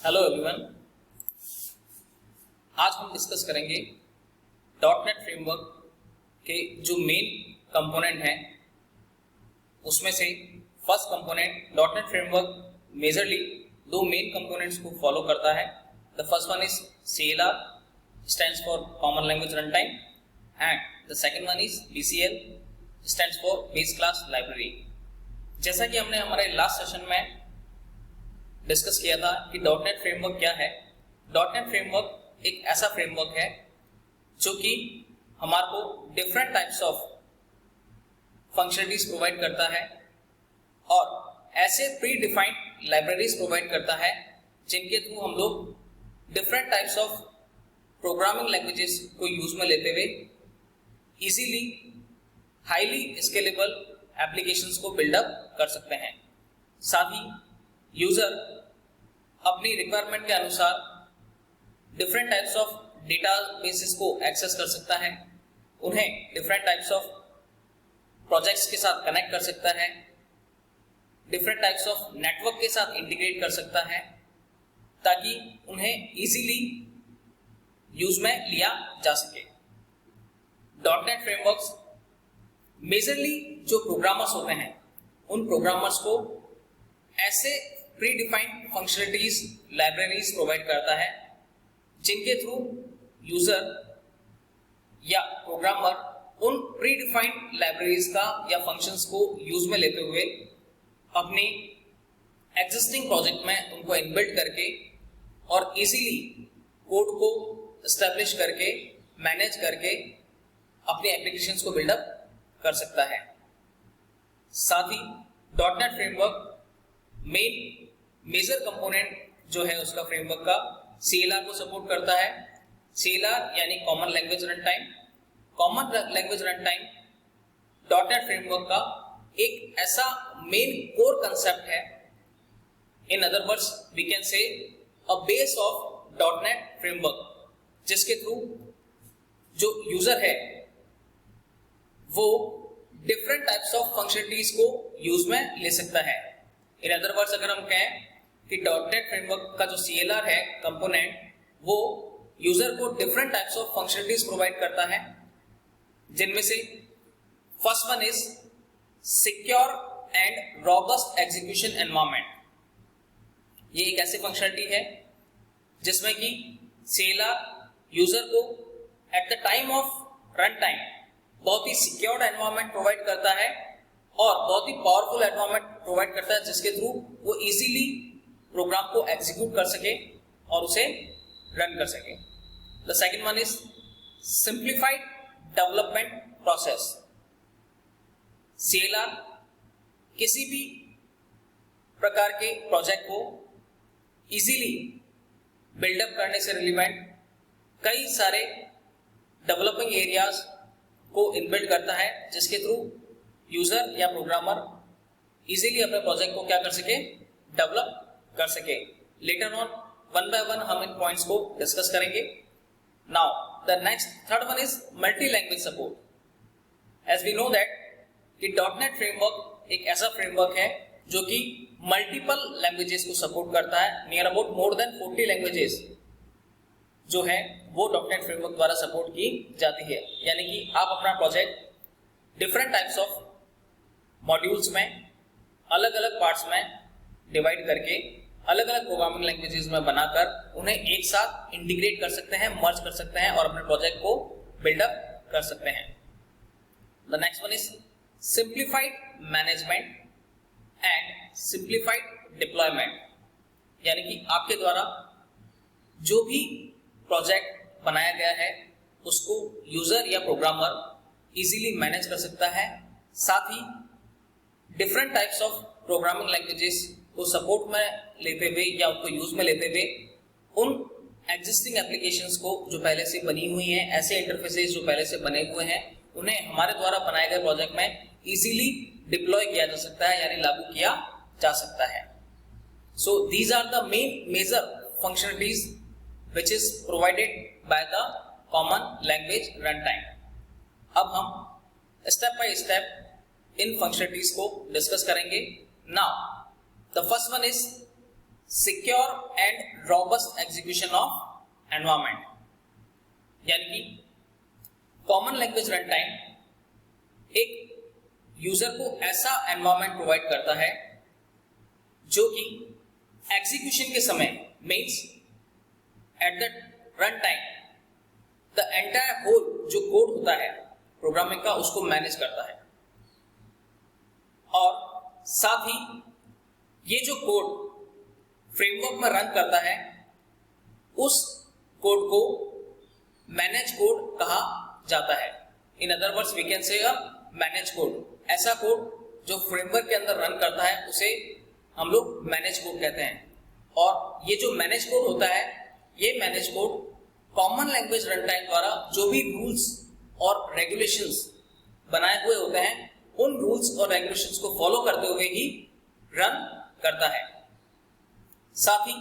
Hello everyone, आज हम discuss करेंगे डॉटनेट फ्रेमवर्क के जो मेन कंपोनेंट हैं उसमें से first component dot net framework majorly दो मेन कंपोनेंट्स को फॉलो करता है। The first one is CLR stands for Common Language Runtime and the second one is BCL stands for Base Class Library। जैसा कि हमने हमारे लास्ट सेशन में discuss किया था कि डॉटनेट फ्रेमवर्क क्या है। डॉटनेट फ्रेमवर्क एक ऐसा फ्रेमवर्क है जो कि हमारे को different types of functionalities provide करता है और ऐसे प्री डिफाइंड लाइब्रेरीज प्रोवाइड करता है जिनके थ्रू हम लोग different types of programming languages को यूज में लेते हुए इजीली हाईली स्केलेबल एप्लीकेशंस को बिल्डअप कर सकते हैं। साथ ही यूजर अपनी रिक्वायरमेंट के अनुसार डिफरेंट टाइप्स ऑफ डेटाबेसेस को एक्सेस कर सकता है, उन्हें डिफरेंट टाइप्स ऑफ प्रोजेक्ट्स के साथ कनेक्ट कर सकता है, डिफरेंट टाइप्स ऑफ नेटवर्क के साथ इंटीग्रेट कर सकता है ताकि उन्हें इजीली यूज में लिया जा सके। डॉटनेट फ्रेमवर्क्स मेजरली जो प्रोग्रामर्स होते हैं उन प्रोग्रामर्स को ऐसे pre defined functionalities libraries provide करता है जिनके थ्रू यूजर या प्रोग्रामर उन प्री डिफाइंड लाइब्रेरीज का या फंक्शंस को यूज में लेते हुए अपनी एग्जिस्टिंग प्रोजेक्ट में उनको इनबिल्ट करके और इजीली कोड को एस्टेब्लिश करके मैनेज करके अपनी एप्लीकेशंस को बिल्डअप कर सकता है। साथ ही डॉटनेट फ्रेमवर्क मेजर कंपोनेंट जो है उसका फ्रेमवर्क का CLR को सपोर्ट करता है। CLR यानी common language run time. Common language run time dot net framework का एक ऐसा मेन कोर कंसेप्ट है। In other words we can say a base of dot net framework जिसके थ्रू जो यूजर है वो डिफरेंट टाइप्स ऑफ फंक्शनलिटीज को यूज में ले सकता है। इन अदर वर्ड्स अगर हम कहें कि डॉटनेट फ्रेमवर्क का जो CLR है कंपोनेंट वो यूजर को different types of functionalities provide करता है जिनमें से first one is secure and robust execution environment. ये एक ऐसी फंक्शनलिटी है जिसमें कि CLR यूजर को eight the time of run time बहुत ही सिक्योर्ड एनवायरनमेंट प्रोवाइड करता है और बहुत ही पावरफुल एनवायरनमेंट प्रोवाइड करता है जिसके थ्रू वो इजीली प्रोग्राम को एग्जीक्यूट कर सके और उसे रन कर सके। The second one is simplified development process. CLR किसी भी प्रकार के प्रोजेक्ट को इजीली बिल्डअप करने से रिलेवेंट कई सारे डेवलपिंग एरियाज को इनबिल्ड करता है जिसके थ्रू यूजर या प्रोग्रामर इजीली अपने प्रोजेक्ट को क्या कर सके, डेवलप कर सके। Later on one by one हम इन पॉइंट्स को डिस्कस करेंगे। Now the next third one is multi language support. As we know that कि डॉटनेट फ्रेमवर्क एक ऐसा फ्रेमवर्क है जो कि मल्टीपल लैंग्वेजेस को सपोर्ट करता है। Near about more than 40 languages जो है वो डॉटनेट फ्रेमवर्क द्वारा सपोर्ट की जाती है। यानी कि आप अपना project different types of modules में अलग अलग पार्ट्स में डिवाइड करके अलग अलग प्रोग्रामिंग लैंग्वेजेस में बनाकर उन्हें एक साथ इंटीग्रेट कर सकते हैं, मर्ज कर सकते हैं और अपने प्रोजेक्ट को बिल्डअप कर सकते हैं। The next one is simplified management and simplified deployment. यानी कि आपके द्वारा जो भी प्रोजेक्ट बनाया गया है उसको यूजर या प्रोग्रामर इजीली मैनेज कर सकता है। साथ ही different types of programming languages को सपोर्ट में लेते हुए या उनको यूज में लेते हुए उन एग्जिस्टिंग एप्लीकेशंस को जो पहले से बनी हुई हैं, ऐसे इंटरफेसेस जो पहले से बने हुए हैं, उन्हें हमारे द्वारा बनाए गए प्रोजेक्ट में इजीली डिप्लॉय किया जा सकता है यानी लागू किया जा सकता है। So these are the major functionalities which is provided by the common language runtime। अब हम step by step in functionalities को डिस्कस करेंगे। Now the first one is secure and robust execution of environment, यानी कि common language run time एक user को ऐसा environment provide करता है जो कि एग्जीक्यूशन के समय means at the run time the entire whole जो कोड होता है प्रोग्रामिंग का उसको मैनेज करता है, और साथ ही ये जो कोड फ्रेमवर्क में रन करता है उस कोड को मैनेज कोड कहा जाता है। In other words we can say a manage code, ऐसा कोड जो फ्रेमवर्क के अंदर रन करता है उसे हम लोग मैनेज कोड कहते हैं। और ये जो मैनेज कोड होता है, ये manage code common language run time द्वारा जो भी रूल्स और रेगुलेशंस बनाए हुए होते हैं उन रूल्स और रेगुलेशंस को फॉलो करते हुए ही रन करता है। साथ ही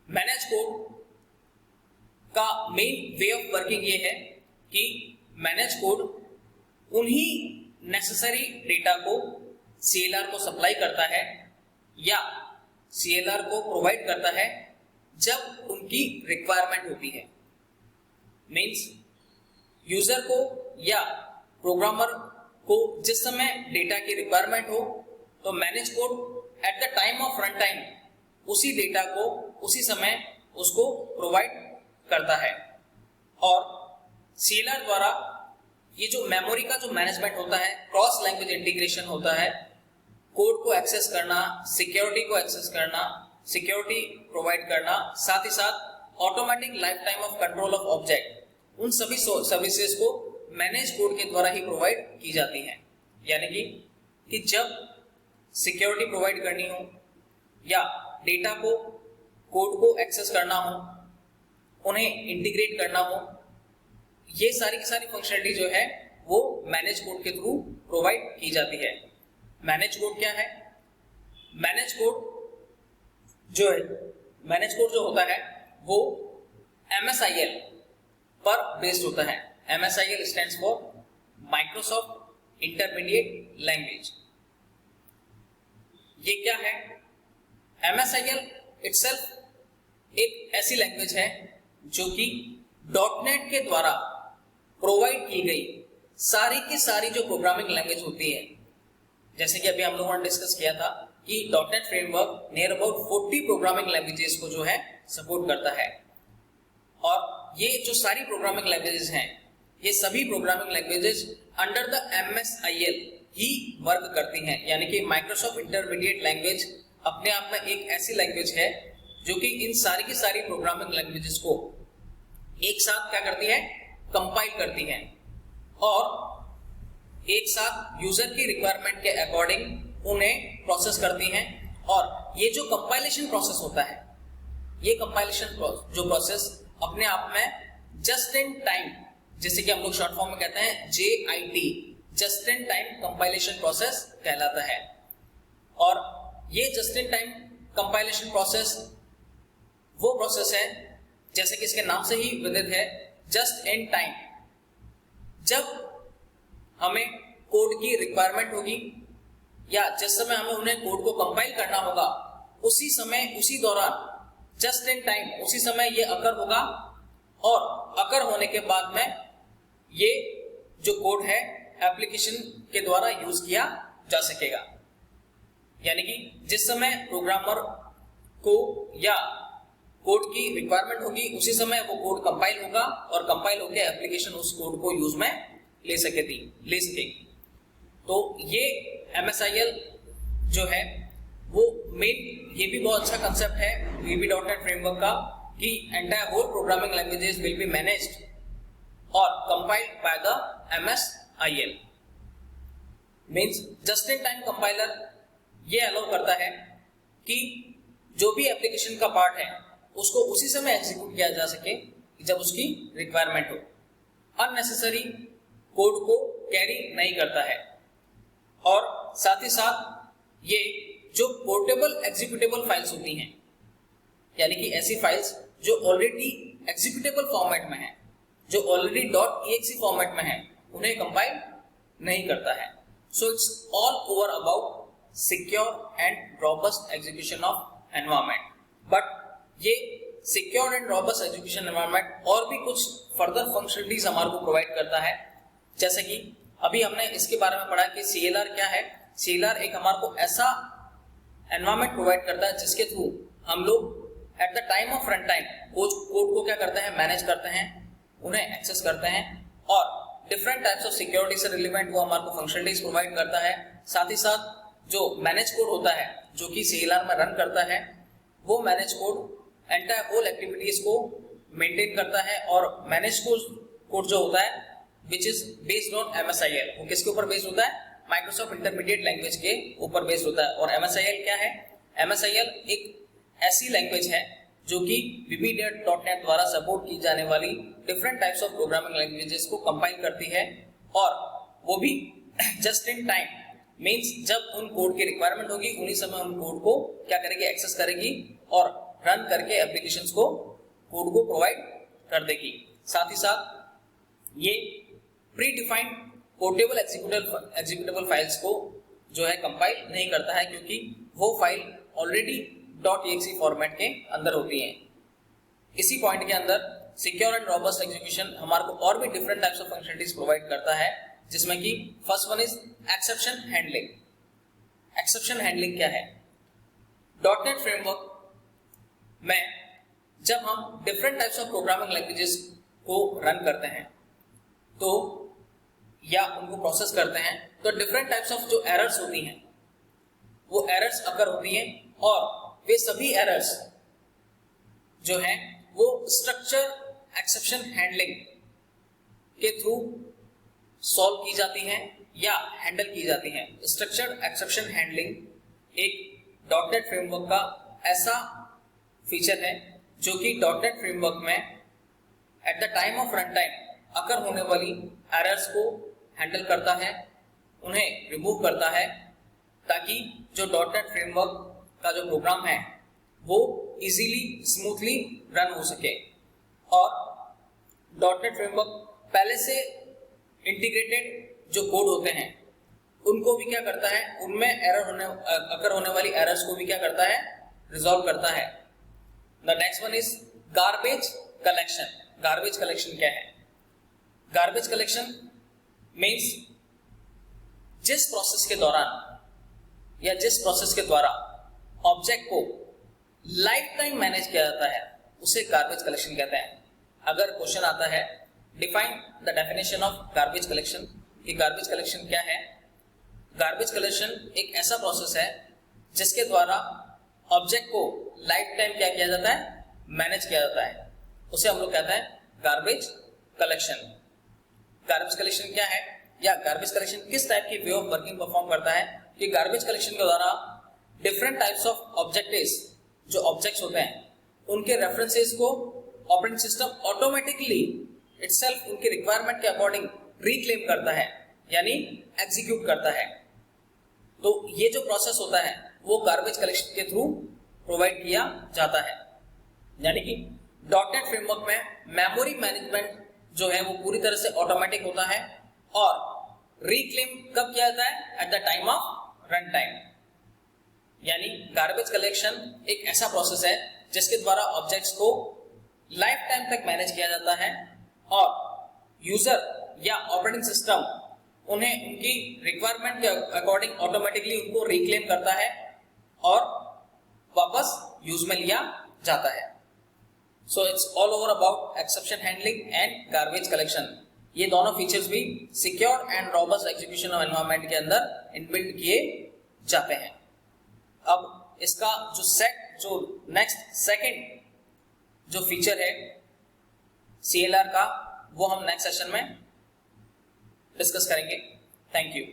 मैनेज कोड का मेन वे ऑफ वर्किंग ये है कि मैनेज कोड उन्हीं नेसेसरी डेटा को सीएलआर को सप्लाई करता है या सीएलआर को प्रोवाइड करता है जब उनकी रिक्वायरमेंट होती है। मीन्स यूजर को या प्रोग्रामर को जिस समय डेटा की रिक्वायरमेंट हो तो manage code eight the time of run time उसी डेटा को उसी समय उसको प्रोवाइड करता है। और सीएलआर द्वारा ये जो मेमोरी का जो मैनेजमेंट होता है, क्रॉस लैंग्वेज इंटीग्रेशन होता है, कोड को एक्सेस करना, सिक्योरिटी को एक्सेस करना, सिक्योरिटी प्रोवाइड करना, साथ ही साथ automatic life time of control of object, उन सभी सर्विसेज को मैनेज कोड के द्वारा ही प्रोवाइड की जाती हैं। यानी कि जब सिक्योरिटी प्रोवाइड करनी हो या डेटा को कोड को एक्सेस करना हो, उन्हें इंटीग्रेट करना हो, ये सारी की सारी फंक्शनलिटी जो है वो मैनेज कोड के थ्रू प्रोवाइड की जाती है। मैनेज कोड क्या है? मैनेज कोड जो होता है वो MSIL पर बेस्ड होता है। MSIL stands for Microsoft intermediate language. ये क्या है? MSIL इटसेल्फ एक ऐसी लैंग्वेज है जो कि .NET के द्वारा प्रोवाइड की गई सारी की सारी जो प्रोग्रामिंग लैंग्वेज होती है, जैसे कि अभी हम लोगों ने डिस्कस किया था कि .NET framework near about 40 programming languages को जो है सपोर्ट करता है। और ये जो सारी प्रोग्रामिंग लैंग्वेजेस हैं, ये सभी programming languages under the MSIL he work करती हैं। यानी कि माइक्रोसॉफ्ट इंटरमीडिएट लैंग्वेज अपने आप में एक ऐसी लैंग्वेज है जो कि इन सारी की सारी प्रोग्रामिंग लैंग्वेजेस को एक साथ क्या करती है? कंपाइल करती है और एक साथ यूजर की रिक्वायरमेंट के अकॉर्डिंग उन्हें प्रोसेस करती हैं। और ये जो कंपाइलेशन प्रोसेस होता है, ये कंपाइलेशन जो प्रोसेस अपने आप में जस्ट इन टाइम, जैसे कि हम लोग शॉर्ट फॉर्म में कहते हैं JIT, just in time compilation process कहलाता है। और ये just in time compilation process वो प्रोसेस है, जैसे कि इसके नाम से ही विदित है, जस्ट इन टाइम। जब हमें कोड की रिक्वायरमेंट होगी या जिस समय हमें उन्हें कोड को कंपाइल करना होगा, उसी समय उसी दौरान जस्ट इन टाइम उसी समय ये अकर होगा और अकर होने के बाद में ये जो कोड है एप्लीकेशन के द्वारा यूज किया जा सकेगा। यानी कि जिस समय प्रोग्रामर को या कोड की रिक्वायरमेंट होगी उसी समय वो कोड कंपाइल होगा और कंपाइल होकर एप्लीकेशन उस कोड को यूज में ले सकेगी। तो ये MSIL जो है वो मेन, ये भी बहुत अच्छा कंसेप्ट है VB.NET फ्रेमवर्क का कि entire whole programming languages will be managed और compiled by the MSIL। Means just in time compiler ये अलाउ करता है कि जो भी एप्लीकेशन का पार्ट है उसको उसी समय एग्जीक्यूट किया जा सके जब उसकी रिक्वायरमेंट हो, अननेसेसरी कोड को कैरी नहीं करता है। और साथ ही साथ ये जो पोर्टेबल एग्जीक्यूटेबल फाइल्स होती हैं, यानी कि ऐसी फाइल्स जो ऑलरेडी एग्जीक्यूटेबल फॉर्मेट में है, जो ऑलरेडी .exe फॉर्मेट में है, उन्हें कंपाइल नहीं करता है। So it's all over about secure and robust execution of environment. But ये secure and robust education environment और भी कुछ फर्दर फंक्शनलिटीज हमारे को प्रोवाइड करता है। जैसे कि अभी हमने इसके बारे में पढ़ा कि CLR क्या है। CLR एक हमारे को ऐसा एनवायरनमेंट प्रोवाइड करता है जिसके थ्रू हम लोग eight the time of run time code को क्या करते हैं, मैनेज करते हैं, उन्हें एक्सेस करते हैं और डिफरेंट टाइप्स ऑफ सिक्योरिटी से रिलेवेंट वो हमारे को फंक्शनलिटीज प्रोवाइड करता है। साथ ही साथ जो मैनेज कोड होता है जो कि CLR में रन करता है, वो manage code entire whole activities को मेंटेन करता है और मैनेज कोड जो होता है which is based on MSIL, वो किसके ऊपर बेस्ड होता है, माइक्रोसॉफ्ट इंटरमीडिएट लैंग्वेज के ऊपर बेस्ड होता है। और MSIL क्या है, MSIL एक ऐसी लैंग्वेज है जो कि VB.NET द्वारा सपोर्ट की जाने वाली different types of programming languages को कंपाइल करती है और वो भी जस्ट इन टाइम, मीन्स जब उन कोड की रिक्वायरमेंट होगी उन्हीं समय उन कोड को क्या करेगी, एक्सेस करेगी और रन करके एप्लीकेशंस को कोड को प्रोवाइड कर देगी। साथ ही साथ ये pre defined portable executable files को जो है कंपाइल नहीं करता है क्योंकि वो फाइल ऑलरेडी .exe फॉर्मेट के अंदर होती हैं। इसी पॉइंट के अंदर सिक्योर एंड रॉबस्ट एग्जीक्यूशन हमारे को और भी different types of functionalities provide करता है, जिसमें कि first one is exception handling. Exception handling क्या है, .NET फ्रेमवर्क में जब हम different types of programming languages को रन करते हैं तो या उनको प्रोसेस करते हैं तो डिफरेंट टाइप्स ऑफ जो एरर्स होती हैं वो एरर्स अकर होती हैं और वे सभी एरर्स जो हैं वो स्ट्रक्चर एक्सेप्शन हैंडलिंग के थ्रू सॉल्व की जाती हैं या हैंडल की जाती हैं। स्ट्रक्चर्ड एक्सेप्शन हैंडलिंग एक .NET फ्रेमवर्क का ऐसा फीचर है जो कि .NET फ्रेमवर्क में at the time of run time occur होने वाली एरर्स को हैंडल करता है, उन्हें रिमूव करता है, ताकि जो .NET फ्रेमवर्क का जो प्रोग्राम है वो इजीली स्मूथली रन हो सके। और .NET फ्रेमवर्क पहले से इंटीग्रेटेड जो कोड होते हैं उनको भी क्या करता है, उनमें अकर होने वाली एरर्स को भी क्या करता है, रिजॉल्व करता है। The next one is garbage collection. Garbage collection क्या है, गार्बेज कलेक्शन मीन्स जिस प्रोसेस के दौरान या जिस प्रोसेस के द्वारा ऑब्जेक्ट को लाइफ टाइम मैनेज किया जाता है उसे गार्बेज कलेक्शन कहते हैं। अगर क्वेश्चन आता है define the definition of garbage collection, कि गार्बेज कलेक्शन क्या है, गार्बेज कलेक्शन एक ऐसा प्रोसेस है जिसके द्वारा ऑब्जेक्ट को लाइफ टाइम क्या किया जाता है, मैनेज किया जाता है, उसे हम लोग कहते हैं गार्बेज कलेक्शन। गार्बेज कलेक्शन क्या है या गार्बेज कलेक्शन किस टाइप की वे ऑफ वर्किंग परफॉर्म करता है, कि गार्बेज कलेक्शन के द्वारा डिफरेंट टाइप्स ऑफ ऑब्जेक्टिव्स जो ऑब्जेक्ट्स होते हैं उनके रेफरेंसेस को ऑपरेटिंग सिस्टम ऑटोमेटिकली इटसेल्फ उनकी रिक्वायरमेंट के अकॉर्डिंग रिक्लेम करता है, यानी एग्जीक्यूट करता है। तो ये जो प्रोसेस होता है वो गार्बेज कलेक्शन के थ्रू प्रोवाइड किया जाता है। यानी कि .NET फ्रेमवर्क में मेमोरी मैनेजमेंट जो है वो पूरी तरह से ऑटोमेटिक होता है और रिक्लेम कब किया जाता है, eight the time of run time. यानी गार्बेज कलेक्शन एक ऐसा प्रोसेस है जिसके द्वारा ऑब्जेक्ट्स को लाइफ टाइम तक मैनेज किया जाता है और यूजर या ऑपरेटिंग सिस्टम उन्हें उनकी रिक्वायरमेंट के अकॉर्डिंग ऑटोमेटिकली उनको रिक्लेम करता है और वापस यूज में लिया जाता है। So it's all over about exception handling and garbage collection. ये दोनों फीचर्स भी secure and robust execution environment के अंदर इनबिल्ट किए जाते हैं। अब इसका जो नेक्स्ट सेकंड जो फीचर है CLR का वो हम नेक्स्ट सेशन में डिस्कस करेंगे। Thank you.